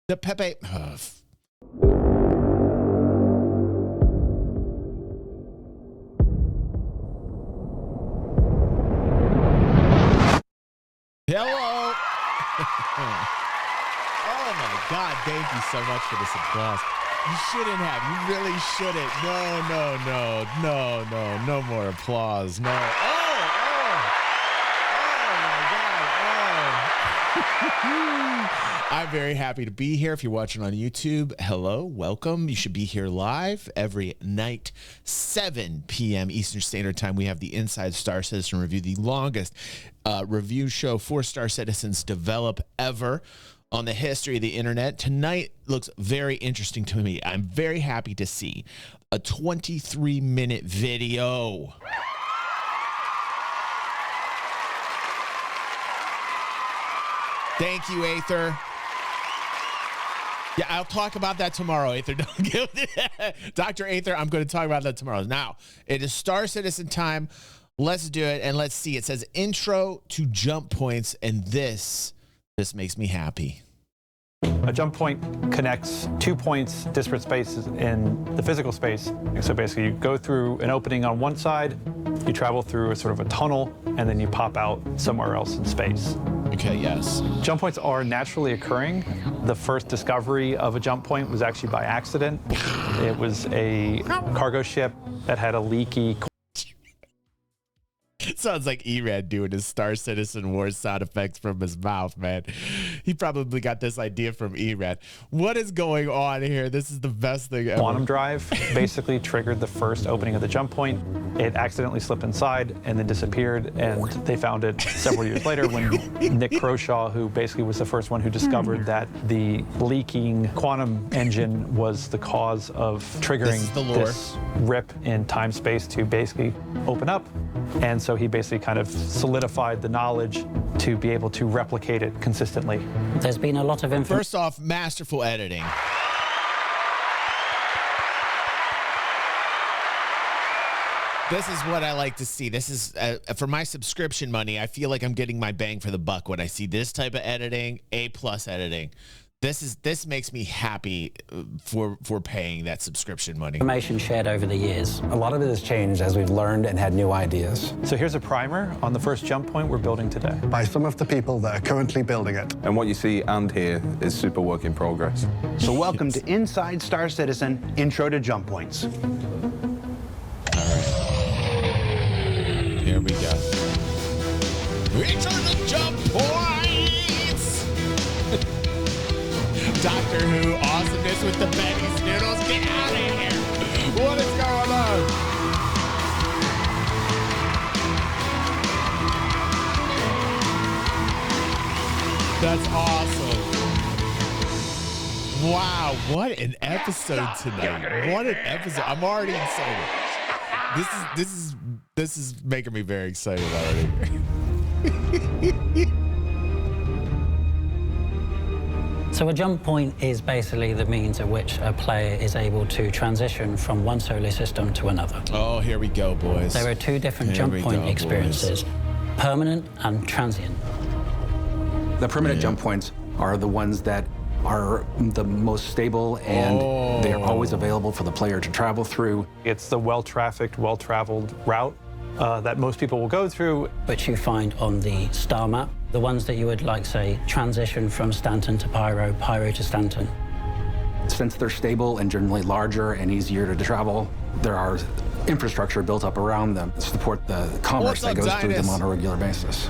The Pepe. Hello. Oh my God. Thank you so much for this applause. You shouldn't have. You really shouldn't. No more applause. No. I'm very happy to be here. If you're watching on YouTube, hello, welcome. You should be here live every night, 7 p.m. Eastern Standard Time. We have the Inside Star Citizen Review, the longest review show for Star Citizens develop ever on the history of the internet. Tonight looks very interesting to me. I'm very happy to see a 23-minute video. Thank you, whther. Yeah, I'll talk about that tomorrow, whther. Don't give Dr. whther, I'm going to talk about that tomorrow. Now, it is Star Citizen time. Let's do it, and let's see. It says intro to jump points, and this makes me happy. A jump point connects 2 points, disparate spaces in the physical space. So basically, you go through an opening on one side, you travel through a sort of a tunnel, and then you pop out somewhere else in space. Okay, yes. Jump points are naturally occurring. The first discovery of a jump point was actually by accident. It was a cargo ship that had a leaky... Sounds like E-Rad doing his Star Citizen Wars sound effects from his mouth, man. He probably got this idea from E-Rad. What is going on here? This is the best thing ever. Quantum drive basically triggered the first opening of the jump point. It accidentally slipped inside and then disappeared, and they found it several years later when Nick Croshaw, who basically was the first one who discovered that the leaking quantum engine was the cause of triggering this rip in time-space to basically open up. And so he basically kind of solidified the knowledge to be able to replicate it consistently. There's been a lot of information. First off, masterful editing. This is what I like to see. This is, for my subscription money, I feel like I'm getting my bang for the buck when I see this type of editing, A+ editing. This makes me happy for paying that subscription money. Information shared over the years. A lot of it has changed as we've learned and had new ideas. So here's a primer on the first jump point we're building today. By some of the people that are currently building it. And what you see and hear is super work in progress. So welcome to Inside Star Citizen, Intro to Jump Points. All right. Here we go. Intro to Jump Points! Doctor Who awesomeness with the Betty's noodles. Get out of here! What is going on? That's awesome. Wow, what an episode tonight. What an episode. I'm already excited. This is making me very excited already. So a jump point is basically the means at which a player is able to transition from one solar system to another. Oh, here we go, boys. There are two different jump point experiences, permanent and transient. The permanent jump points are the ones that are the most stable, and they're always available for the player to travel through. It's the well-trafficked, well-traveled route that most people will go through. Which you find on the star map. The ones that you would like, say, transition from Stanton to Pyro, Pyro to Stanton. Since they're stable and generally larger and easier to travel, there are infrastructure built up around them to support the commerce that goes through them on a regular basis.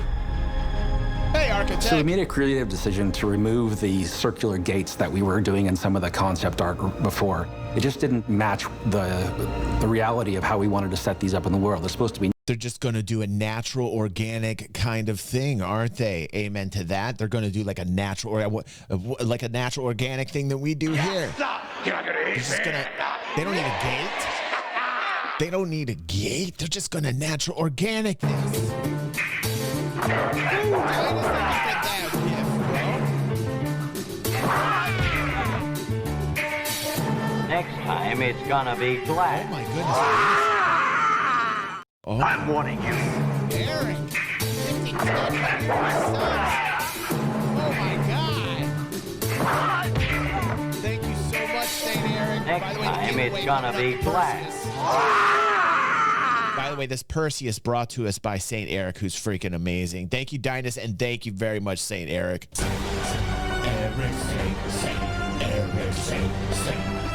Hey, architect. So we made a creative decision to remove the circular gates that we were doing in some of the concept art before. It just didn't match the reality of how we wanted to set these up in the world. They're supposed to be... They're just going to do a natural, organic kind of thing, aren't they? Amen to that. They're going to do like a natural, organic thing that we do here. They're just gonna. They don't need a gate. They don't need a gate. They're just going to natural, organic this. Next time, it's gonna be black. Oh my goodness. Oh. I'm warning you. Eric. Oh my God. Next time it's gonna be glass. By the way, this Perseus brought to us by St. Eric, who's freaking amazing. Thank you, Dinus, and thank you very much, St. Eric. Eric, St. Eric, St.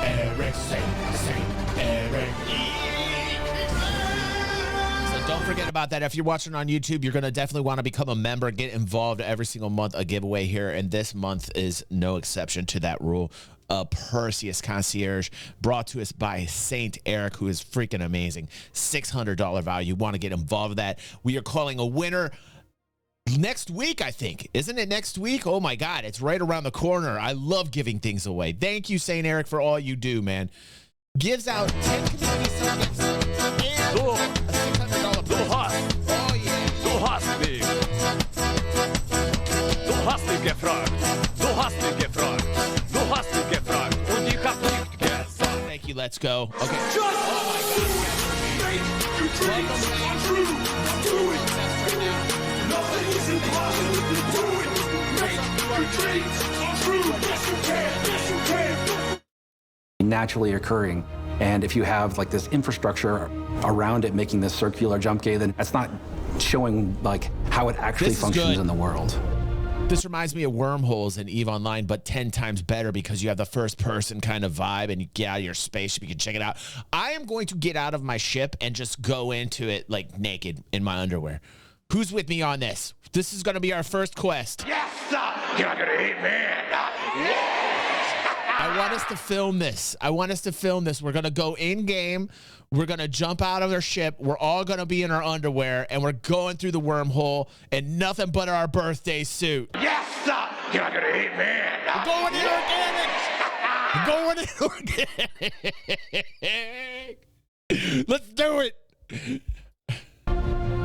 Eric, St. Eric. So don't forget about that. If you're watching on YouTube, you're going to definitely want to become a member, get involved every single month, a giveaway here, and this month is no exception to that rule. Perseus Concierge brought to us by St. Eric, who is freaking amazing. $600 value. You want to get involved with that. We are calling a winner next week, I think. Isn't it next week? Oh my God, it's right around the corner. I love giving things away. Thank you, St. Eric, for all you do, man. Gives out 10 community tickets and a $600 prize. Oh yeah. Du hast mich. Du hast mich gefragt. Du hast mich gefragt. Du hast mich gefragt. Und ich hab nicht gesagt. Thank you, let's go. Okay. Naturally occurring. And if you have like this infrastructure around it making this circular jump gate, then that's not showing like how it actually functions in the world. This reminds me of wormholes in EVE Online, but 10 times better because you have the first person kind of vibe and you get out of your spaceship, you can check it out. I am going to get out of my ship and just go into it like naked in my underwear. Who's with me on this? This is going to be our first quest. Yes, you're not gonna hate me. Yes. I want us to film this. I want us to film this. We're going to go in game. We're going to jump out of our ship. We're all going to be in our underwear and we're going through the wormhole and nothing but our birthday suit. Yes, you're not gonna hate me. We're going in organic. Let's do it.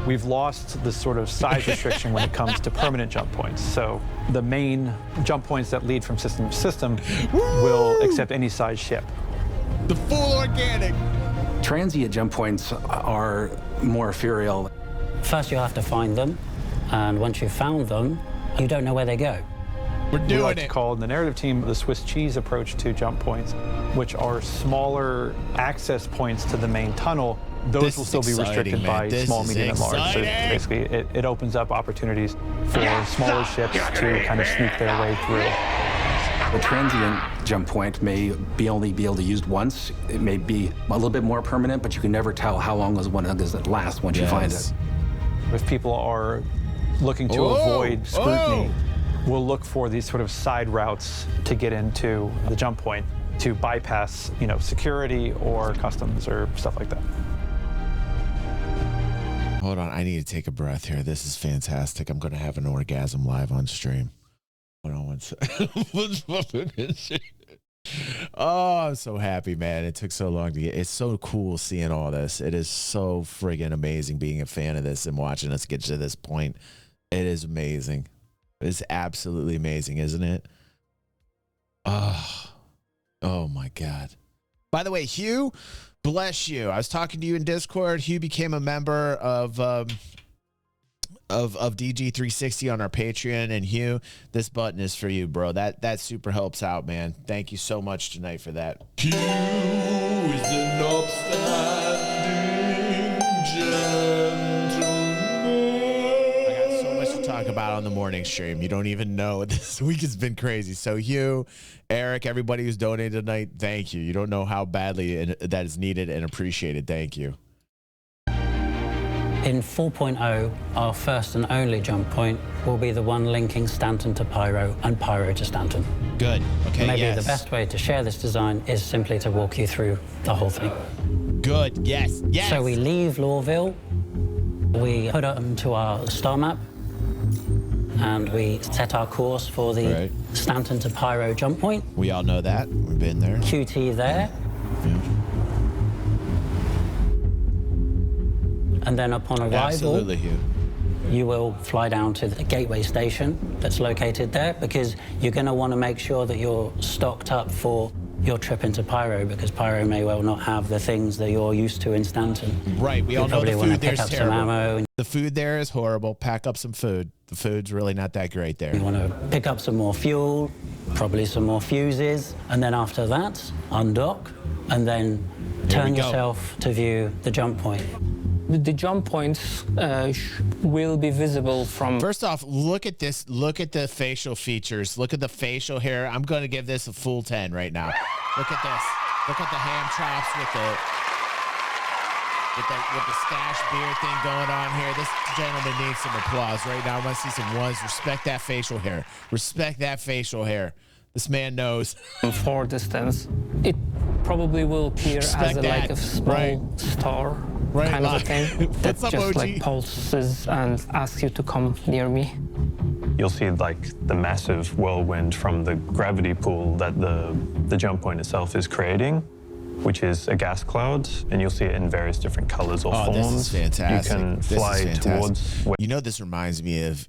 We've lost the sort of size restriction when it comes to permanent jump points. So the main jump points that lead from system to system will accept any size ship. The full organic. Transient jump points are more ethereal. First, you have to find them, and once you've found them, you don't know where they go. We're doing We like it. to call in the narrative team the Swiss cheese approach to jump points, which are smaller access points to the main tunnel. Those This will is still be exciting, restricted man. by This small, is medium, and large. So exciting. basically, it opens up opportunities for smaller ships to kind of sneak their way through. The transient jump point may only be able to be used once. It may be a little bit more permanent, but you can never tell how long does it last once you find it. If people are looking to avoid scrutiny, we'll look for these sort of side routes to get into the jump point to bypass, security or customs or stuff like that. Hold on, I need to take a breath here. This is fantastic. I'm going to have an orgasm live on stream. Hold on one second. Oh, I'm so happy, man. It took so long to get. It's so cool seeing all this. It is so friggin' amazing being a fan of this and watching us get to this point. It is amazing. It's absolutely amazing, isn't it? Oh my God. By the way, Hugh, bless you. I was talking to you in Discord. Hugh became a member of DG360 on our Patreon, and Hugh, this button is for you, bro. That super helps out, man. Thank you so much tonight for that. Hugh is an upstanding gentleman. I got so much to talk about on the morning stream. You don't even know. This week has been crazy. So Hugh, Eric, everybody who's donated tonight, thank you. You don't know how badly that is needed and appreciated. Thank you. In 4.0, our first and only jump point will be the one linking Stanton to Pyro and Pyro to Stanton. Good. Okay, Maybe the best way to share this design is simply to walk you through the whole thing. Good. Yes. Yes. So we leave Lorville, we put it onto our star map, and we set our course for the Stanton to Pyro jump point. We all know that. We've been there. QT there. Yeah. And then upon arrival, Absolutely, Hugh. you will fly down to the gateway station that's located there, because you're going to want to make sure that you're stocked up for your trip into Pyro, because Pyro may well not have the things that you're used to in Stanton. Right, we all know the food there's terrible. Ammo. The food there is horrible. Pack up some food. The food's really not that great there. You want to pick up some more fuel, probably some more fuses, and then after that, undock, and then turn yourself to view the jump point. The jump points will be visible from... First off, look at this. Look at the facial features. Look at the facial hair. I'm going to give this a full 10 right now. Look at this. Look at the ham chops with the stash beard thing going on here. This gentleman needs some applause right now. I want to see some ones. Respect that facial hair. Respect that facial hair. This man knows. For distance, it probably will appear as like a small star. Right, kind of a thing that What's up, just OG? like pulses and asks you to come near me. You'll see like the massive whirlwind from the gravity pool that the jump point itself is creating, which is a gas cloud, and you'll see it in various different colors or forms. This is fantastic. You can fly towards... You know, this reminds me of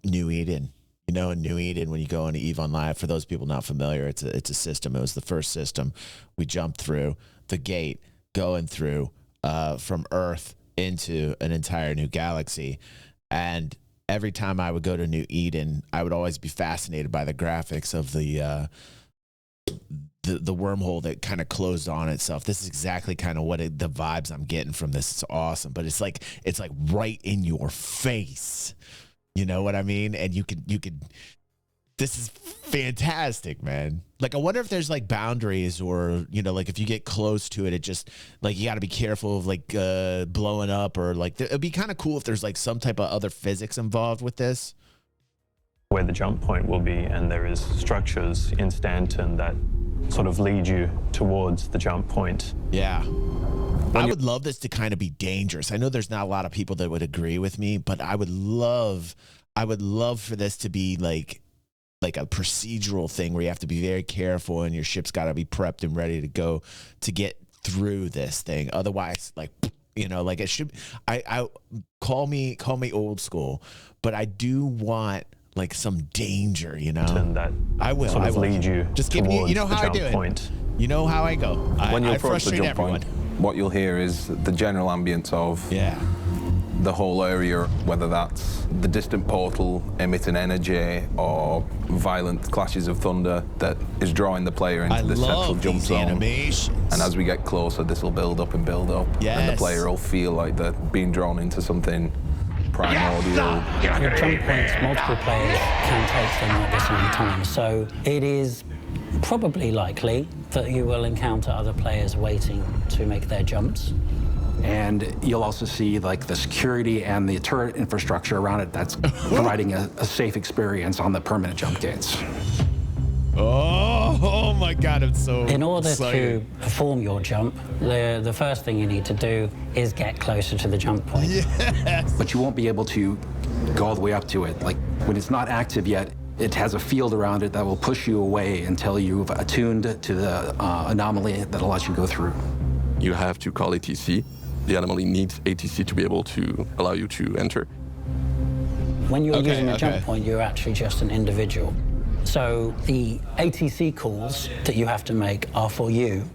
New Eden. You know, in New Eden, when you go into EVE Online, for those people not familiar, it's a system. It was the first system we jumped through the gate, going through from Earth into an entire new galaxy. And every time I would go to New Eden, I would always be fascinated by the graphics of the wormhole that kind of closed on itself. This is exactly kind of the vibes I'm getting from this. It's awesome, but it's like right in your face. You know what I mean? And you could, this is fantastic, man. Like, I wonder if there's like boundaries, or, you know, like if you get close to it, it just like, you got to be careful of like blowing up, or like, it'd be kind of cool if there's like some type of other physics involved with this. Where the jump point will be, and there is structures in Stanton that sort of lead you towards the jump point. Yeah. I would love this to kind of be dangerous. I know there's not a lot of people that would agree with me, but I would love for this to be like a procedural thing where you have to be very careful, and your ship's got to be prepped and ready to go to get through this thing. Otherwise, like, you know, like it should, I call me old school, but I do want like some danger, you know. And that I will lead you. Just give you know how I do it. You know how I go. When you I approach the frustrate jump everyone. point, what you'll hear is the general ambience of the whole area, whether that's the distant portal emitting energy or violent clashes of thunder that is drawing the player into the central jump zone. Animations. And as we get closer, this will build up and build up. Yes. And the player will feel like they're being drawn into something primordial. Your jump points, multiple players can take them at the same time. So it is probably likely that you will encounter other players waiting to make their jumps. And you'll also see like the security and the turret infrastructure around it that's providing a safe experience on the permanent jump gates. Oh my God, I'm so In order excited. to perform your jump, the first thing you need to do is get closer to the jump point. Yes. But you won't be able to go all the way up to it. Like, when it's not active yet, it has a field around it that will push you away until you've attuned to the anomaly that allows you to go through. You have to call ATC. The anomaly needs ATC to be able to allow you to enter. When you're using a jump point, you're actually just an individual. So the ATC calls that you have to make are for you,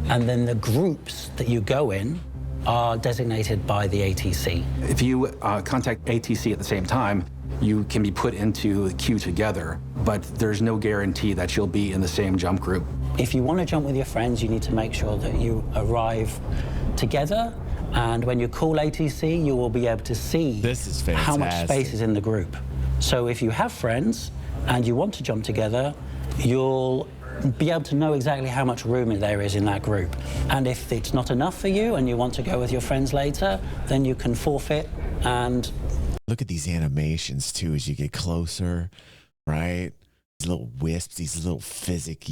and then the groups that you go in are designated by the ATC. If you contact ATC at the same time, you can be put into the queue together, but there's no guarantee that you'll be in the same jump group. If you want to jump with your friends, you need to make sure that you arrive together, and when you call ATC, you will be able to see how much space is in the group. So if you have friends and you want to jump together, you'll be able to know exactly how much room there is in that group. And if it's not enough for you and you want to go with your friends later, then you can forfeit. And look at these animations too as you get closer, right? These little wisps, these little physic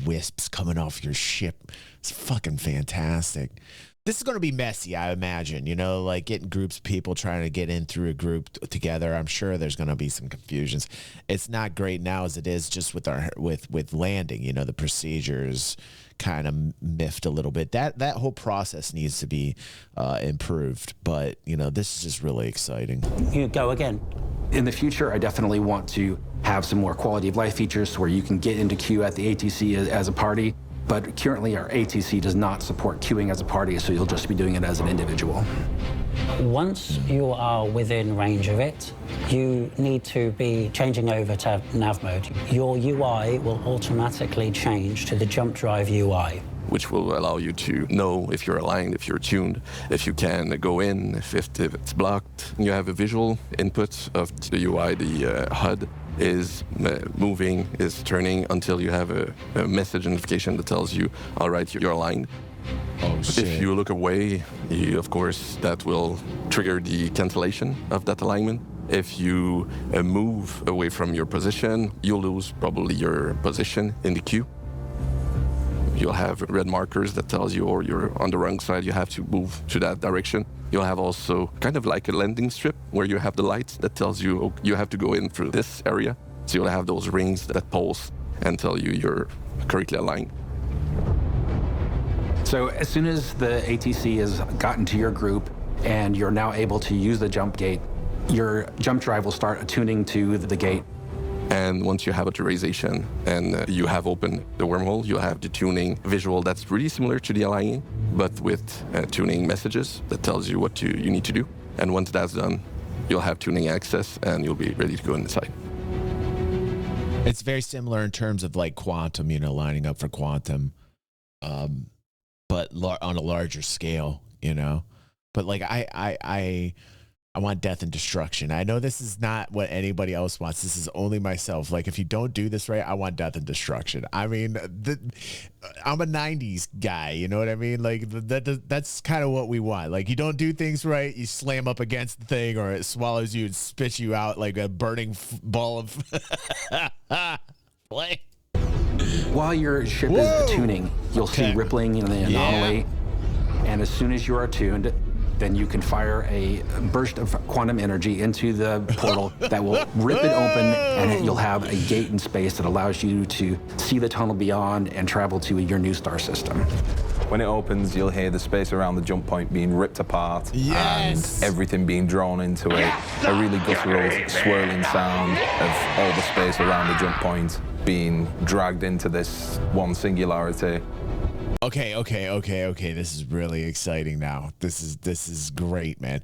wisps coming off your ship. It's fucking fantastic. This is going to be messy, I imagine, you know, like getting groups of people trying to get in through a group together. I'm sure there's going to be some confusions. It's not great now as it is just with our with landing, you know, the procedures kind of miffed a little bit. That whole process needs to be improved, but you know, this is just really exciting. You go again. In the future, I definitely want to have some more quality of life features where you can get into queue at the ATC as a party. But currently, our ATC does not support queuing as a party, so you'll just be doing it as an individual. Once you are within range of it, you need to be changing over to nav mode. Your UI will automatically change to the jump drive UI, which will allow you to know if you're aligned, if you're tuned, if you can go in, if it's blocked. You have a visual input of the UI, the HUD is moving, is turning until you have a message notification that tells you, all right, you're aligned. Oh, shit. If you look away, of course, that will trigger the cancellation of that alignment. If you move away from your position, you'll lose probably your position in the queue. You'll have red markers that tells you, or you're on the wrong side, you have to move to that direction. You'll have also kind of like a landing strip where you have the lights that tells you, oh, you have to go in through this area. So you'll have those rings that pulse and tell you you're correctly aligned. So as soon as the ATC has gotten to your group and you're now able to use the jump gate, your jump drive will start attuning to the gate. And once you have authorization and you have opened the wormhole, you'll have the tuning visual that's really similar to the aligning, but with tuning messages that tells you what you need to do. And once that's done, you'll have tuning access and you'll be ready to go inside. It's very similar in terms of like quantum, you know, lining up for quantum, but on a larger scale, you know. But like I want death and destruction. I know this is not what anybody else wants. This is only myself. Like, if you don't do this right, I want death and destruction. I mean, I'm a 90s guy, you know what I mean? Like, that's kind of what we want. Like, you don't do things right, you slam up against the thing, or it swallows you and spits you out like a burning ball of flame. While your ship is attuning, you'll see rippling in the anomaly. And as soon as you are attuned, then you can fire a burst of quantum energy into the portal that will rip it open, and you'll have a gate in space that allows you to see the tunnel beyond and travel to your new star system. When it opens, you'll hear the space around the jump point being ripped apart and everything being drawn into it. A really guttural, swirling sound of all the space around the jump point being dragged into this one singularity. Okay. This is really exciting now. This is great, man.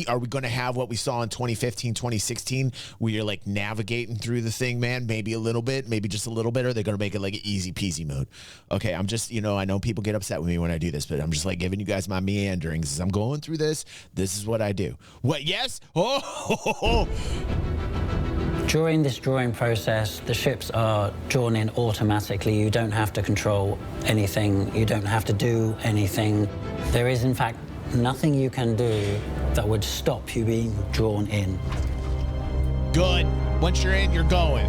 Are we going to have what we saw in 2015, 2016, where you're like navigating through the thing, man? Maybe a little bit, maybe just a little bit, or they're going to make it like an easy peasy mode. Okay, I'm just, you know, I know people get upset with me when I do this, but I'm just like giving you guys my meanderings as I'm going through this. This is what I do. What? Yes? Oh. During this drawing process, the ships are drawn in automatically. You don't have to control anything. You don't have to do anything. There is, in fact, nothing you can do that would stop you being drawn in. Good. Once you're in, you're going,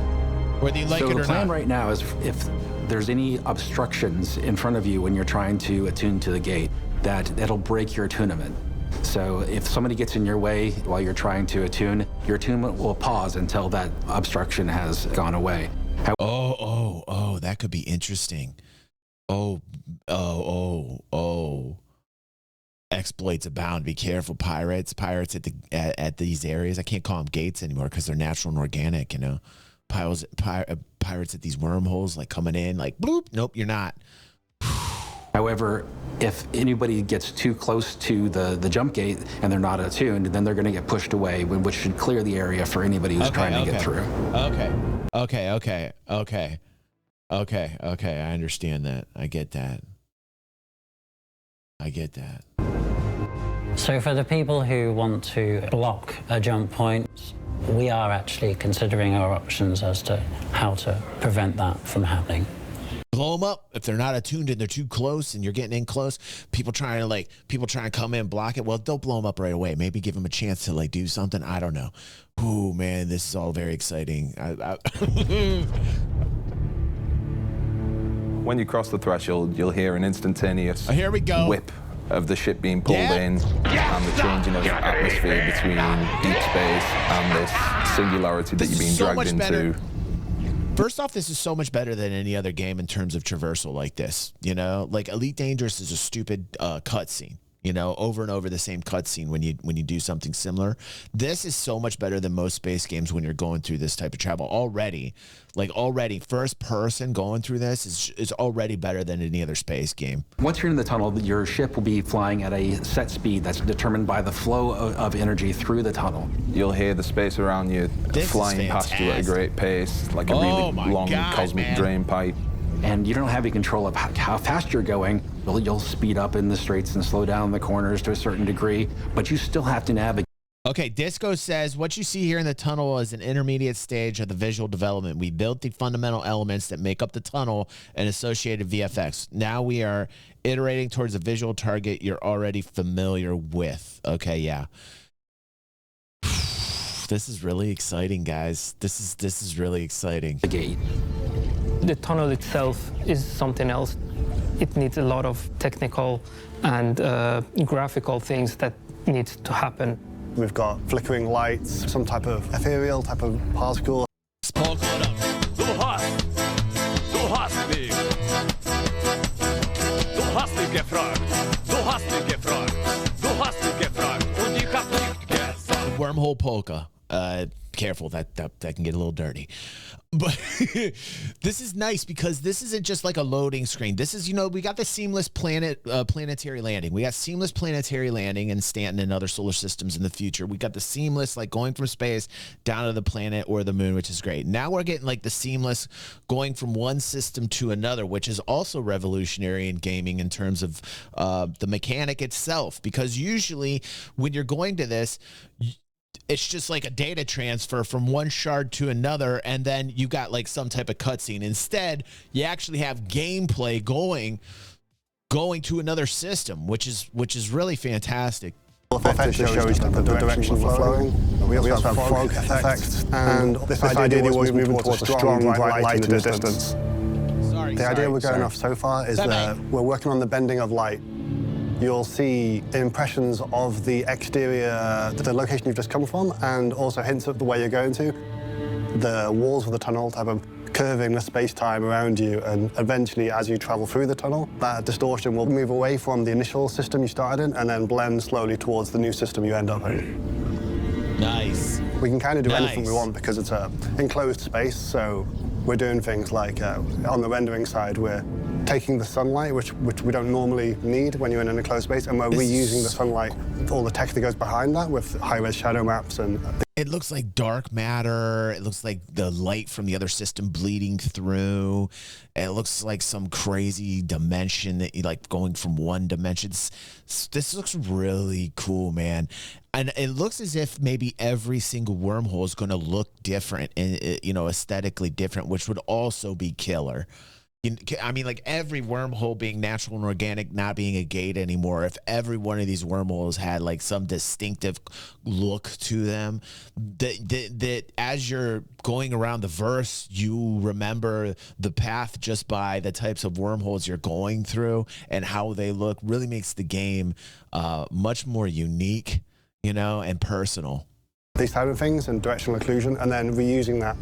whether you like it or not. So the plan right now is if there's any obstructions in front of you when you're trying to attune to the gate, that'll break your attunement. So if somebody gets in your way while you're trying to attune, your attunement will pause until that obstruction has gone away. Oh, that could be interesting. Oh. Exploits abound. Be careful, pirates at these areas. I can't call them gates anymore because they're natural and organic, you know. Pirates at these wormholes, like coming in, like bloop. Nope, you're not. However, if anybody gets too close to the jump gate and they're not attuned, then they're going to get pushed away, which should clear the area for anybody who's trying to get through. Okay. I understand that. I get that. So for the people who want to block a jump point, we are actually considering our options as to how to prevent that from happening. Blow them up if they're not attuned and they're too close and you're getting in close. People trying to come in and block it. Well, don't blow them up right away. Maybe give them a chance to like do something. I don't know. Ooh, man, this is all very exciting. When you cross the threshold, you'll hear an instantaneous here we go. whip of the ship being pulled in and the changing of atmosphere between deep space and this singularity that you're being dragged into. First off, this is so much better than any other game in terms of traversal like this. You know, like Elite Dangerous is a stupid cutscene. You know, over and over the same cutscene when you do something similar. This is so much better than most space games when you're going through this type of travel already. Like already, first person going through this is already better than any other space game. Once you're in the tunnel, your ship will be flying at a set speed that's determined by the flow of energy through the tunnel. You'll hear the space around you flying past you at a great pace, like a really long cosmic drain pipe. And you don't have any control of how fast you're going. You'll speed up in the straights and slow down the corners to a certain degree, but you still have to navigate. Okay, Disco says, what you see here in the tunnel is an intermediate stage of the visual development. We built the fundamental elements that make up the tunnel and associated VFX. Now we are iterating towards a visual target you're already familiar with. Okay, yeah. This is really exciting, guys. This is really exciting. The tunnel itself is something else. It needs a lot of technical and graphical things that need to happen. We've got flickering lights, some type of ethereal type of particle. Wormhole polka. Careful, that can get a little dirty. But this is nice because this isn't just like a loading screen. This is, you know, we got the seamless planetary landing. We got seamless planetary landing in Stanton and other solar systems in the future. We got the seamless, like going from space down to the planet or the moon, which is great. Now we're getting like the seamless going from one system to another, which is also revolutionary in gaming in terms of the mechanic itself. Because usually when you're going to this, it's just like a data transfer from one shard to another, and then you got like some type of cutscene. Instead, you actually have gameplay going to another system, which is really fantastic. Effect shows the direction we're flowing. We also have fog effects, and this idea was moving towards a strong bright light in the distance. The idea we're going off so far is that we're working on the bending of light. You'll see impressions of the exterior, the location you've just come from, and also hints of the way you're going to. The walls of the tunnel type of curving the space-time around you, and eventually, as you travel through the tunnel, that distortion will move away from the initial system you started in and then blend slowly towards the new system you end up in. Nice. We can kind of do anything we want because it's an enclosed space, so we're doing things like, on the rendering side, we're taking the sunlight, which we don't normally need when you're in an enclosed space, and we're reusing the sunlight, all the text that goes behind that with high-res shadow maps. And it looks like dark matter. It looks like the light from the other system bleeding through. It looks like some crazy dimension that you like going from one dimension. This looks really cool, man. And it looks as if maybe every single wormhole is going to look different and, you know, aesthetically different, which would also be killer. I mean, like every wormhole being natural and organic, not being a gate anymore. If every one of these wormholes had like some distinctive look to them, that as you're going around the verse, you remember the path just by the types of wormholes you're going through and how they look, really makes the game much more unique, you know, and personal. These type of things and directional occlusion, and then reusing that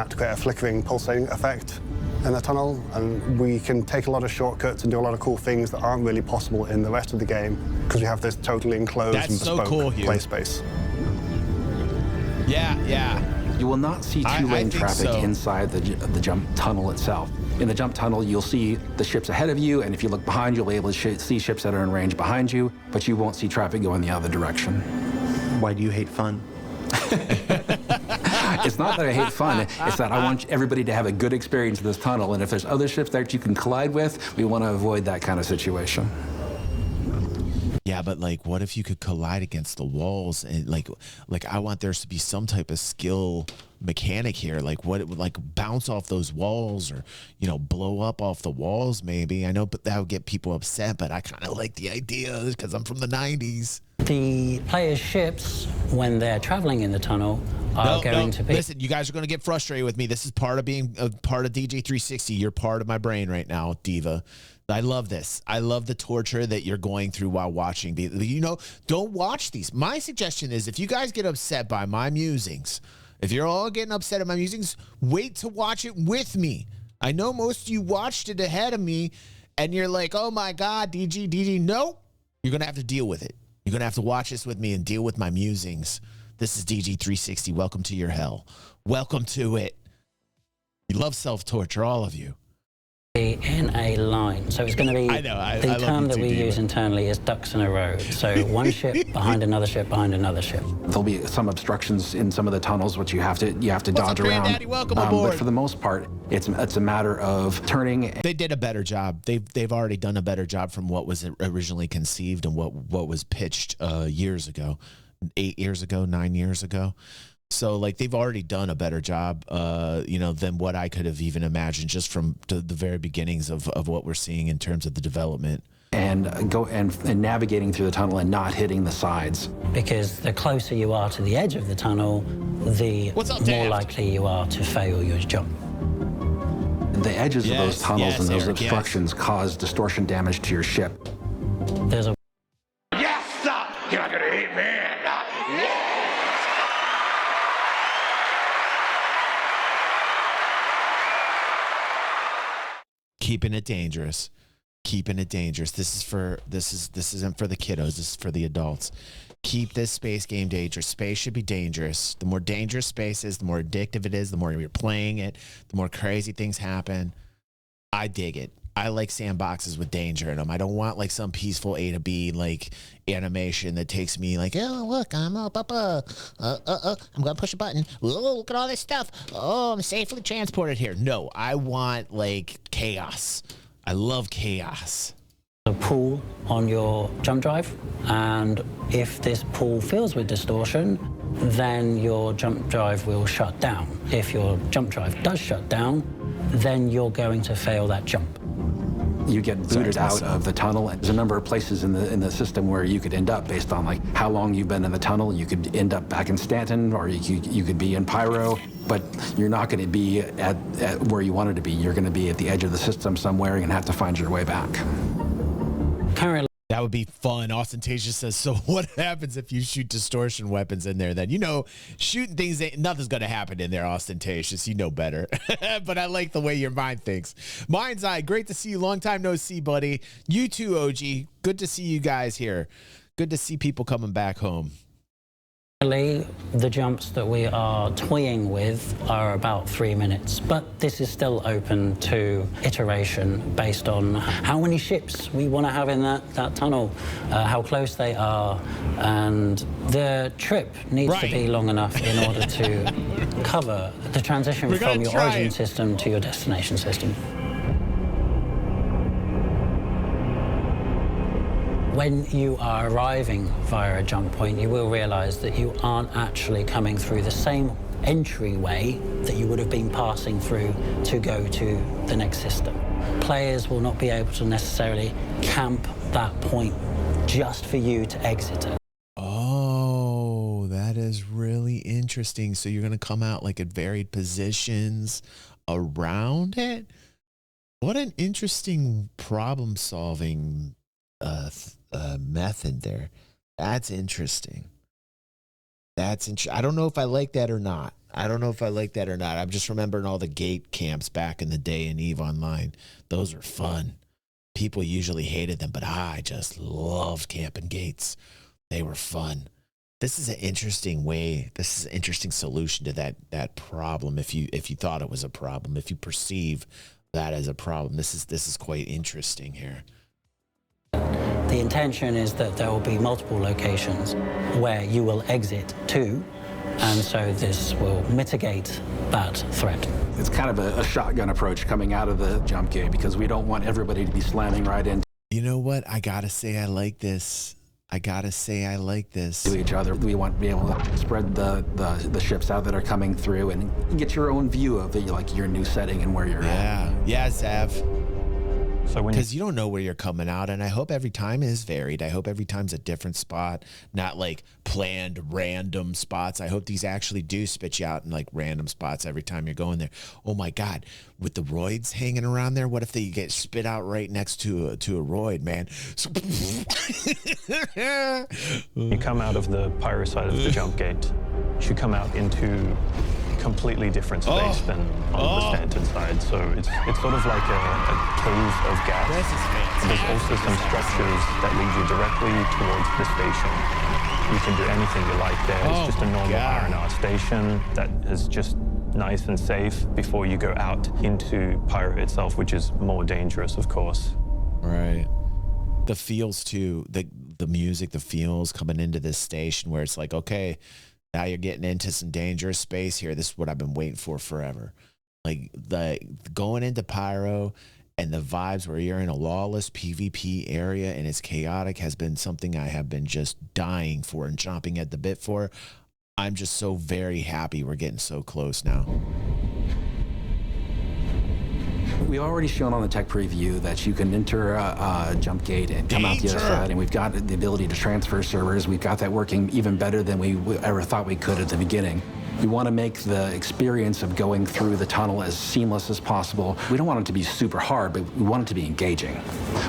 to create a flickering, pulsating effect in the tunnel, and we can take a lot of shortcuts and do a lot of cool things that aren't really possible in the rest of the game because we have this totally enclosed and bespoke play space. Yeah. You will not see two-lane traffic inside the jump tunnel itself. In the jump tunnel, you'll see the ships ahead of you, and if you look behind, you'll be able to see ships that are in range behind you, but you won't see traffic going the other direction. Why do you hate fun? It's not that I hate fun, it's that I want everybody to have a good experience in this tunnel, and if there's other ships that you can collide with, we want to avoid that kind of situation. Yeah, but like, what if you could collide against the walls? And like I want there to be some type of skill mechanic here. Like, what it would like bounce off those walls, or you know, blow up off the walls. Maybe I know, but that would get people upset. But I kind of like the idea because I'm from the '90s. The players' ships, when they're traveling in the tunnel, are going to be... Listen, you guys are going to get frustrated with me. This is part of being a part of DJ360. You're part of my brain right now, Diva. I love this. I love the torture that you're going through while watching. You know, don't watch these. My suggestion is if you guys get upset by my musings, if you're all getting upset at my musings, wait to watch it with me. I know most of you watched it ahead of me and you're like, oh my God, DG. No, you're going to have to deal with it. You're going to have to watch this with me and deal with my musings. This is DG360. Welcome to your hell. Welcome to it. You love self-torture, all of you. In a line. So it's going to be, the term that we use internally is ducks in a row. So one ship behind another ship behind another ship. There'll be some obstructions in some of the tunnels, which you have to dodge around. Granddaddy? Welcome aboard. But for the most part, it's a matter of turning. They did a better job. They've already done a better job from what was originally conceived and what was pitched years ago, 8 years ago, 9 years ago. So, like, they've already done a better job, you know, than what I could have even imagined just from the very beginnings of what we're seeing in terms of the development. And navigating through the tunnel and not hitting the sides. Because the closer you are to the edge of the tunnel, the more likely you are to fail your jump. The edges of those tunnels and those obstructions cause distortion damage to your ship. There's a Yes, sir! You're not gonna hit me! Keeping it dangerous. Keeping it dangerous. This isn't for the kiddos. This is for the adults. Keep this space game dangerous. Space should be dangerous. The more dangerous space is, the more addictive it is, the more you're playing it, the more crazy things happen. I dig it. I like sandboxes with danger in them. I don't want like some peaceful A to B like animation that takes me like, oh look, I'm up, I'm gonna push a button. Oh, look at all this stuff. Oh, I'm safely transported here. No, I want like chaos. I love chaos. A pull on your jump drive, and if this pull fills with distortion, then your jump drive will shut down. If your jump drive does shut down, then you're going to fail that jump. You get booted out of the tunnel. There's a number of places in the system where you could end up based on like how long you've been in the tunnel. You could end up back in Stanton, or you could be in Pyro, but you're not going to be at where you wanted to be. You're going to be at the edge of the system somewhere and have to find your way back. Currently, that would be fun. Ostentatious says, so what happens if you shoot distortion weapons in there then? You know, shooting things, nothing's going to happen in there, Ostentatious. You know better. But I like the way your mind thinks. Mind's Eye, great to see you. Long time no see, buddy. You too, OG. Good to see you guys here. Good to see people coming back home. the jumps that we are toying with are about 3 minutes, but this is still open to iteration based on how many ships we want to have in that tunnel, how close they are, and the trip needs to be long enough in order to cover the transition from your origin system to your destination system. When you are arriving via a jump point, you will realize that you aren't actually coming through the same entryway that you would have been passing through to go to the next system. Players will not be able to necessarily camp that point just for you to exit it. Oh, that is really interesting. So you're going to come out like at varied positions around it? What an interesting problem-solving method there. That's interesting. I don't know if I like that or not. I'm just remembering all the gate camps back in the day in EVE Online. Those were fun. People usually hated them, but I just loved camping gates. They were fun. This is an interesting way. This is an interesting solution to that problem. If you thought it was a problem, if you perceive that as a problem, this is quite interesting here. The intention is that there will be multiple locations where you will exit to, and so this will mitigate that threat. It's kind of a shotgun approach coming out of the jump gate because we don't want everybody to be slamming right into. You know what? I gotta say I like this. To each other. We want to be able to spread the ships out that are coming through and get your own view of like your new setting and where you're at. Yeah, Zav. So because you don't know where you're coming out, and I hope every time is varied. I hope every time's a different spot, not like planned random spots. I hope these actually do spit you out in like random spots every time you're going there. Oh my God, with the roids hanging around there, what if they get spit out right next to a roid, man? You come out of the pyro side of the jump gate, you come out into completely different space than on the Stanton side. So it's sort of like a cave of gas. There's also some structures that lead you directly towards the station. You can do anything you like there. It's just a normal R&R station that is just nice and safe before you go out into pyro itself, which is more dangerous, of course. Right. The feels too, the music, the feels coming into this station where it's like, okay, now you're getting into some dangerous space here. This is what I've been waiting for forever. Like the going into pyro and the vibes where you're in a lawless PvP area and it's chaotic has been something I have been just dying for and chomping at the bit for. I'm just so very happy we're getting so close now. We already shown on the tech preview that you can enter a jump gate and come out the other side, and we've got the ability to transfer servers. We've got that working even better than we ever thought we could at the beginning. We want to make the experience of going through the tunnel as seamless as possible. We don't want it to be super hard, but we want it to be engaging.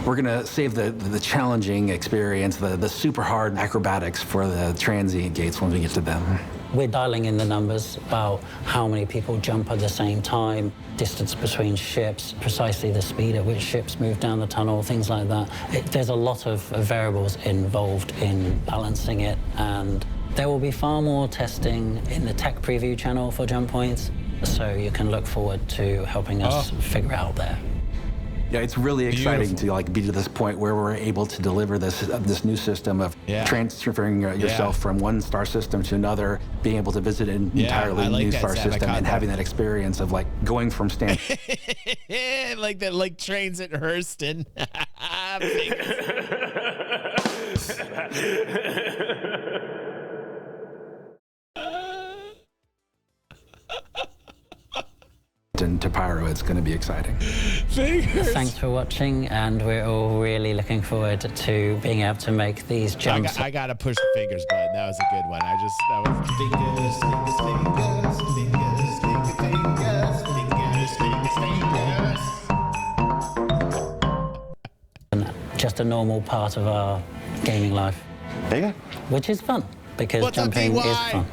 We're going to save the challenging experience, the super hard acrobatics for the transient gates when we get to them. We're dialing in the numbers about how many people jump at the same time, distance between ships, precisely the speed at which ships move down the tunnel, things like that. There's a lot of variables involved in balancing it, and there will be far more testing in the tech preview channel for jump points, so you can look forward to helping us figure out there. Yeah, it's really exciting to like be to this point where we're able to deliver this new system of transferring yourself from one star system to another, being able to visit an entirely new star system, and having that experience of like going from stand. Like that, like trains at Hurston. To pyro, it's going to be exciting. Thanks for watching, and we're all really looking forward to being able to make these jumps. I got to push the fingers button. That was a good one. That was just a normal part of our gaming life. There you go. Which is fun, because jumping is fun.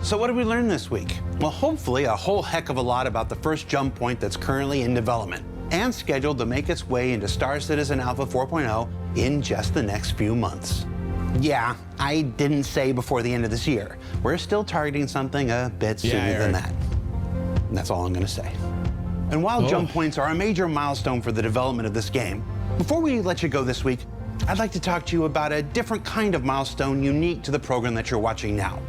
So what did we learn this week? Well, hopefully a whole heck of a lot about the first jump point that's currently in development and scheduled to make its way into Star Citizen Alpha 4.0 in just the next few months. Yeah, I didn't say before the end of this year. We're still targeting something a bit sooner than that. And that's all I'm going to say. And while jump points are a major milestone for the development of this game, before we let you go this week, I'd like to talk to you about a different kind of milestone unique to the program that you're watching now.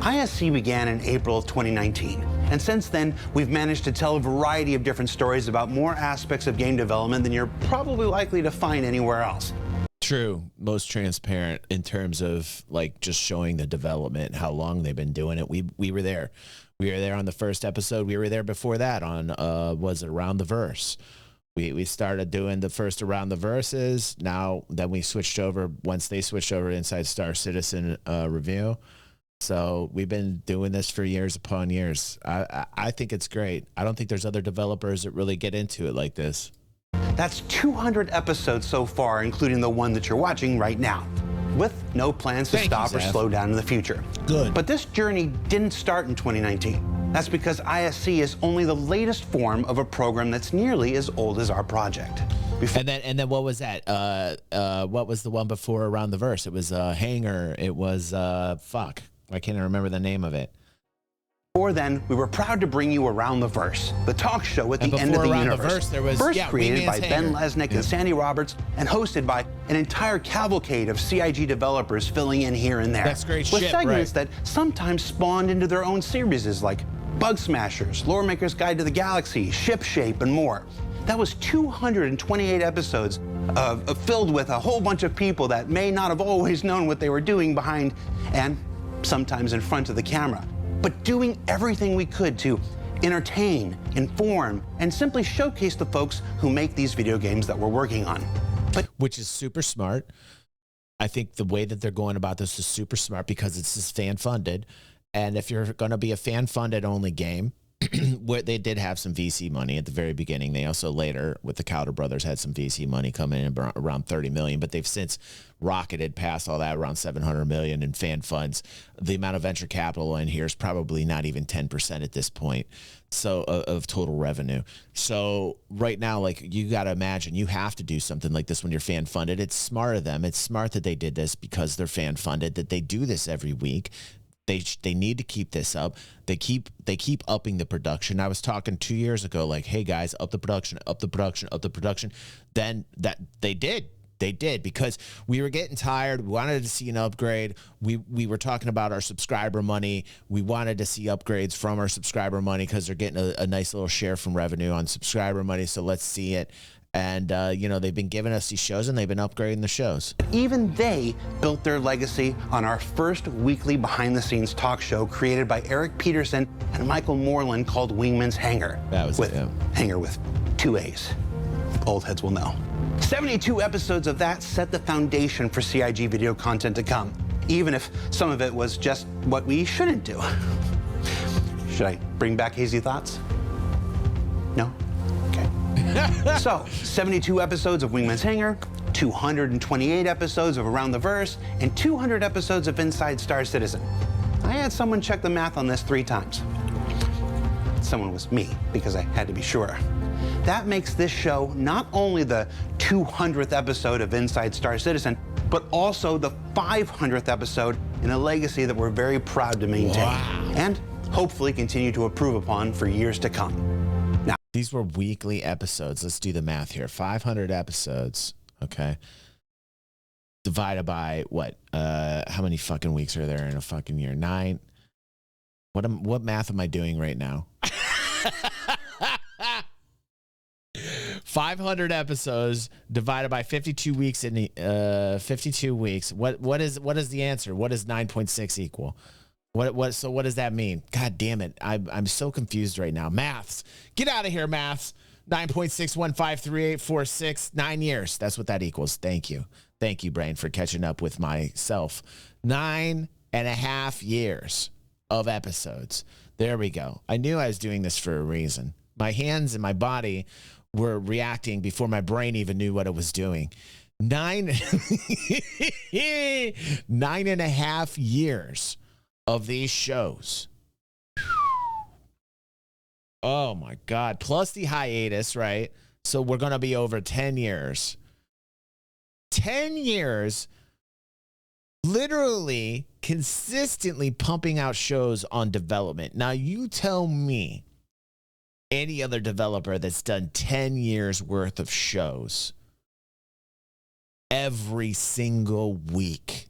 ISC began in April of 2019, and since then, we've managed to tell a variety of different stories about more aspects of game development than you're probably likely to find anywhere else. True, most transparent in terms of like just showing the development, how long they've been doing it. We were there. We were there on the first episode. We were there before that on, was it Around the Verse? We started doing the first Around the Verses. Then we switched over, once they switched over to Inside Star Citizen review. So we've been doing this for years upon years. I think it's great. I don't think there's other developers that really get into it like this. That's 200 episodes so far, including the one that you're watching right now, with no plans to stop or slow down in the future. Good. But this journey didn't start in 2019. That's because ISC is only the latest form of a program that's nearly as old as our project. And then what was that? What was the one before Around the Verse? It was Hangar. It was fuck. I can't remember the name of it. Before then, we were proud to bring you Around the Verse, the talk show at the end of the universe. First created by Ben Lesnick and Sandy Roberts, and hosted by an entire cavalcade of CIG developers filling in here and there. That's great with shit, segments that sometimes spawned into their own series like Bug Smashers, Lore Maker's Guide to the Galaxy, Ship Shape, and more. That was 228 episodes filled with a whole bunch of people that may not have always known what they were doing behind and sometimes in front of the camera, but doing everything we could to entertain, inform, and simply showcase the folks who make these video games that we're working on. Which is super smart. I think the way that they're going about this is super smart because it's just fan-funded. And if you're going to be a fan-funded only game, where they did have some VC money at the very beginning. They also later, with the Cowder brothers, had some VC money coming in around 30 million, but they've since rocketed past all that, around 700 million in fan funds. The amount of venture capital in here is probably not even 10% at this point, so of total revenue. So right now, like, you got to imagine you have to do something like this when you're fan funded. It's smart of them. It's smart that they did this because they're fan funded, that they do this every week. They need to keep this up. They keep upping the production. I was talking 2 years ago, like, hey guys, up the production, up the production, up the production. Then that they did, because we were getting tired. We wanted to see an upgrade. We were talking about our subscriber money. We wanted to see upgrades from our subscriber money because they're getting a nice little share from revenue on subscriber money. So let's see it. And, you know, they've been giving us these shows and they've been upgrading the shows. Even they built their legacy on our first weekly behind-the-scenes talk show created by Eric Peterson and Michael Moreland called Wingman's Hangar. That was Hangar with 2 A's. Old heads will know. 72 episodes of that set the foundation for CIG video content to come, even if some of it was just what we shouldn't do. Should I bring back hazy thoughts? No? Okay. So, 72 episodes of Wingman's Hangar, 228 episodes of Around the Verse, and 200 episodes of Inside Star Citizen. I had someone check the math on this 3 times. Someone was me, because I had to be sure. That makes this show not only the 200th episode of Inside Star Citizen, but also the 500th episode in a legacy that we're very proud to maintain. Wow. And hopefully continue to improve upon for years to come. Now, these were weekly episodes. Let's do the math here. 500 episodes, okay? Divided by what? How many fucking weeks are there in a fucking year? 9? What math am I doing right now? 500 episodes divided by 52 weeks in 52 weeks. What is the answer? What does 9.6 equal? So what does that mean? God damn it. I'm so confused right now. Maths. Get out of here, maths. 9.6153846. 9 years. That's what that equals. Thank you. Thank you, brain, for catching up with myself. 9.5 years of episodes. There we go. I knew I was doing this for a reason. My hands and my body were reacting before my brain even knew what it was doing. 9.5 years of these shows. Oh my God. Plus the hiatus, right? So we're going to be over 10 years. 10 years literally consistently pumping out shows on development. Now you tell me any other developer that's done 10 years worth of shows every single week.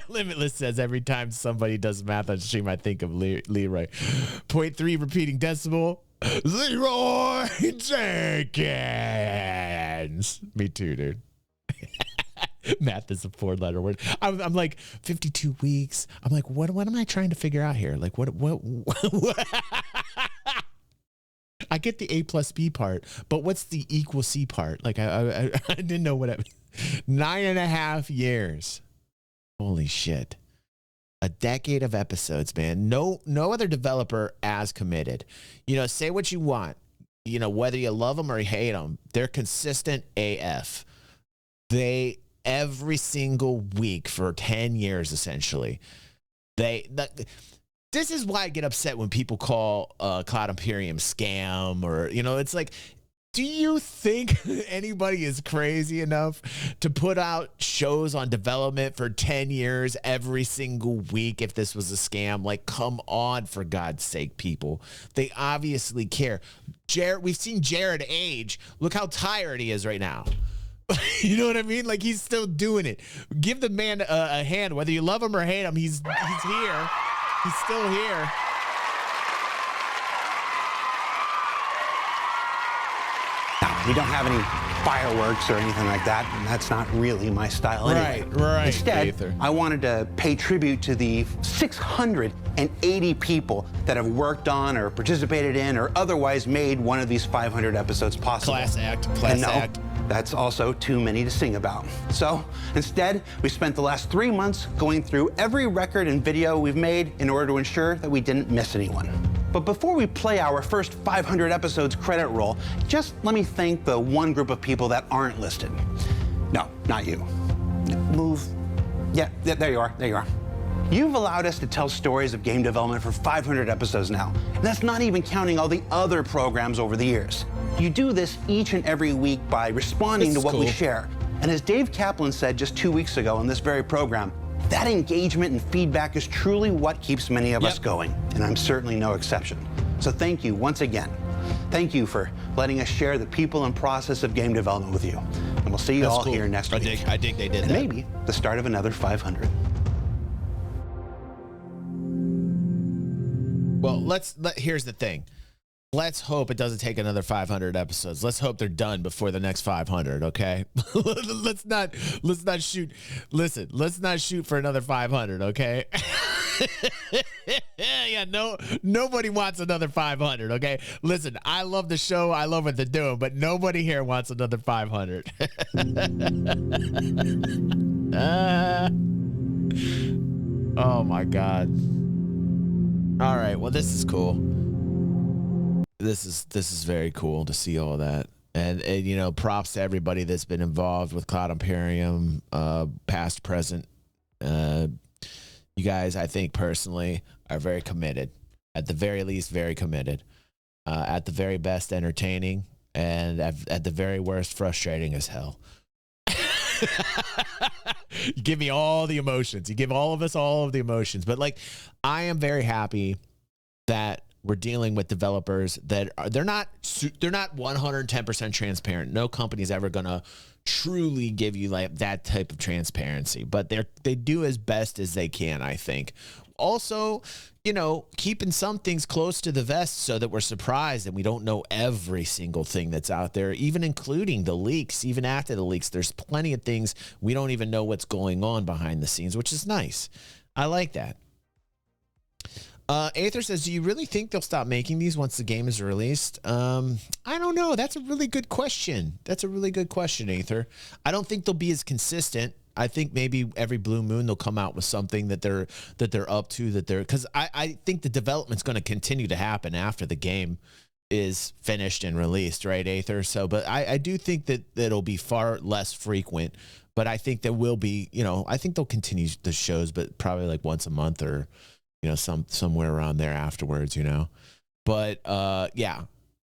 Limitless says every time somebody does math on stream, I think of Leroy. 0.3 repeating decimal. Leroy Jenkins. Me too, dude. Math is a 4-letter word. I'm like 52 weeks. I'm like, what am I trying to figure out here? Like, what? I get the A plus B part, but what's the equal C part? Like, I didn't know what it 9.5 years. Holy shit. A decade of episodes, man. No other developer as committed. You know, say what you want. You know, whether you love them or you hate them, they're consistent AF. They, every single week for 10 years, essentially. This is why I get upset when people call Cloud Imperium scam, or, you know, it's like, do you think anybody is crazy enough to put out shows on development for 10 years every single week if this was a scam? Like, come on, for God's sake, people. They obviously care. We've seen Jared age. Look how tired he is right now. You know what I mean? Like, he's still doing it. Give the man a hand. Whether you love him or hate him, he's here. He's still here. We don't have any fireworks or anything like that, and that's not really my style anyway. Right. Instead, Aether. I wanted to pay tribute to the 680 people that have worked on or participated in or otherwise made one of these 500 episodes possible. Class act. That's also too many to sing about. So instead, we spent the last 3 months going through every record and video we've made in order to ensure that we didn't miss anyone. But before we play our first 500 episodes credit roll, just let me thank the one group of people that aren't listed. No, not you. Move. Yeah, there you are. You've allowed us to tell stories of game development for 500 episodes now, and that's not even counting all the other programs over the years. You do this each and every week by responding to what we share. And as Dave Kaplan said just 2 weeks ago on this very program, that engagement and feedback is truly what keeps many of us going, and I'm certainly no exception. So thank you once again. Thank you for letting us share the people and process of game development with you. And we'll see you all here next week. I dig they did and that. Maybe the start of another 500. Well, here's the thing. Let's hope it doesn't take another 500 episodes. Let's hope they're done before the next 500, okay? let's not shoot. Listen, let's not shoot for another 500, okay? Yeah, nobody wants another 500, okay? Listen, I love the show. I love what they're doing, but nobody here wants another 500. Oh my God. All right, well, this is cool. This is very cool to see all that. And you know, props to everybody that's been involved with Cloud Imperium, past, present. You guys, I think personally, are very committed. At the very least, very committed. At the very best, entertaining. And at the very worst, frustrating as hell. You give me all the emotions. You give all of us all of the emotions. But like, I am very happy that we're dealing with developers that they're not 110% transparent. No company's ever gonna truly give you like that type of transparency, but they do as best as they can, I think. Also, you know, keeping some things close to the vest so that we're surprised and we don't know every single thing that's out there, even including the leaks. Even after the leaks, there's plenty of things we don't even know what's going on behind the scenes, which is nice. I like that. Aether says, do you really think they'll stop making these once the game is released? I don't know. That's a really good question. Aether. I don't think they'll be as consistent. I think maybe every blue moon they'll come out with something that they're up to, because I think the development's going to continue to happen after the game is finished and released, right, Aether? So, but I do think that it'll be far less frequent, but I think there will be, you know, I think they'll continue the shows, but probably like once a month or, you know, somewhere around there afterwards, you know. But yeah,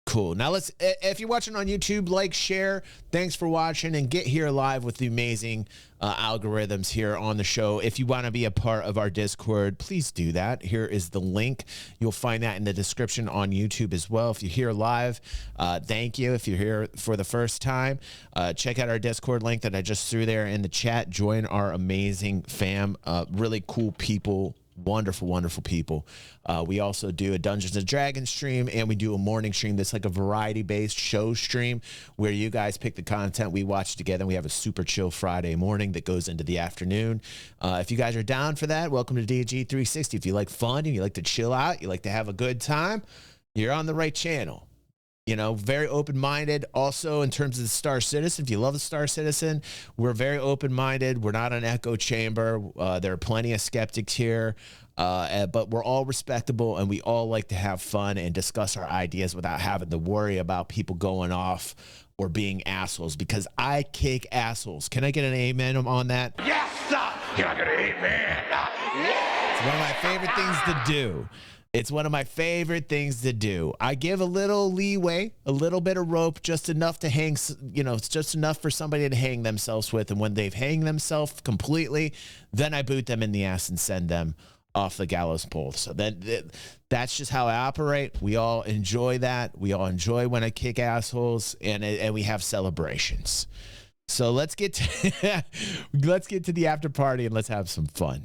cool. Now if you're watching on YouTube, like, share. Thanks for watching, and get here live with the amazing algorithms here on the show. If you want to be a part of our Discord, please do that. Here is the link. You'll find that in the description on YouTube as well. If you're here live, thank you. If you're here for the first time, check out our Discord link that I just threw there in the chat. Join our amazing fam, really cool people. Wonderful people. We also do a Dungeons and Dragons stream, and we do a morning stream that's like a variety-based show stream where you guys pick the content we watch together, and we have a super chill Friday morning that goes into the afternoon. If you guys are down for that, welcome to DG 360. If you like fun and you like to chill out, you like to have a good time, you're on the right channel. You know, very open-minded. Also, in terms of the Star Citizen, if you love the Star Citizen, we're very open-minded. We're not an echo chamber. There are plenty of skeptics here, but we're all respectable, and we all like to have fun and discuss our ideas without having to worry about people going off or being assholes, because I kick assholes. Can I get an amen on that? Yes, sir. Can I get an amen? It's one of my favorite things to do. It's one of my favorite things to do. I give a little leeway, a little bit of rope, just enough to hang, you know, it's just enough for somebody to hang themselves with. And when they've hanged themselves completely, then I boot them in the ass and send them off the gallows pole. So then that's just how I operate. We all enjoy that. We all enjoy when I kick assholes, and we have celebrations. So let's get to the after party and let's have some fun.